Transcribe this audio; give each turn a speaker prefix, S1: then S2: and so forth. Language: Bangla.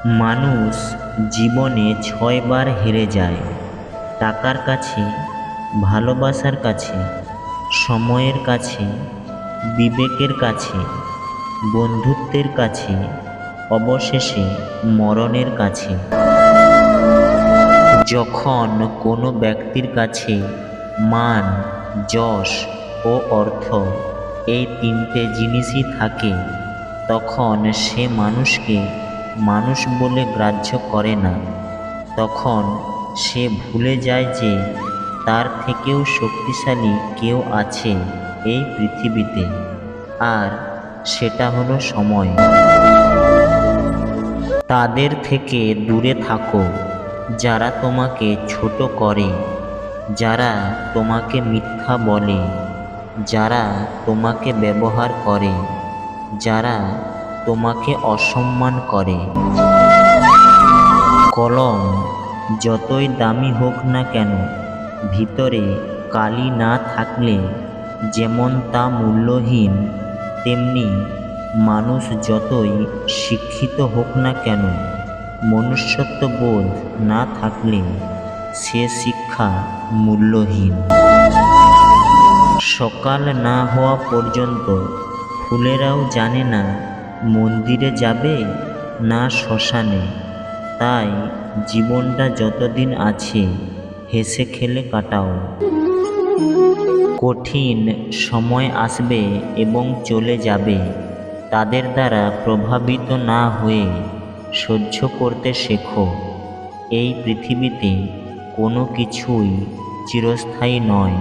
S1: মানুষ জীবনে 6বার হেরে যায়, টাকার কাছে, ভালোবাসার কাছে, সময়ের কাছে, বিবেকের কাছে, বন্ধুত্বের কাছে, অবশেষে মরণের কাছে। যখন কোনো ব্যক্তির কাছে মান, যশ ও অর্থ এই 3টে জিনিসই থাকে, তখন সে মানুষকে মানুষ বলে গ্রাহ্য করে না। তখন সে ভুলে যায় যে তার থেকেও শক্তিশালী কেউ আছে এই পৃথিবীতে, আর সেটা হলো সময়। তাদের থেকে দূরে থাকো যারা তোমাকে ছোট করে, যারা তোমাকে মিথ্যা বলে, যারা তোমাকে ব্যবহার করে, যারা তোমাকে অসম্মান করে। কলম যতই দামি হোক না কেন, ভিতরে কালি না থাকলে যেমন তা মূল্যহীন, তেমনি মানুষ যতই শিক্ষিত হোক না কেন, মনুষ্যত্ববোধ না থাকলে সে শিক্ষা মূল্যহীন। সকাল না হওয়া পর্যন্ত ফুলেরাও জানে না মন্দিরে যাবে না শ্মশানে। তাই জীবনটা যতদিন আছে হেসে খেলে কাটাও। কঠিন সময় আসবে এবং চলে যাবে, তাদের দ্বারা প্রভাবিত না হয়ে সহ্য করতে শেখো। এই পৃথিবীতে কোনো কিছুই চিরস্থায়ী নয়।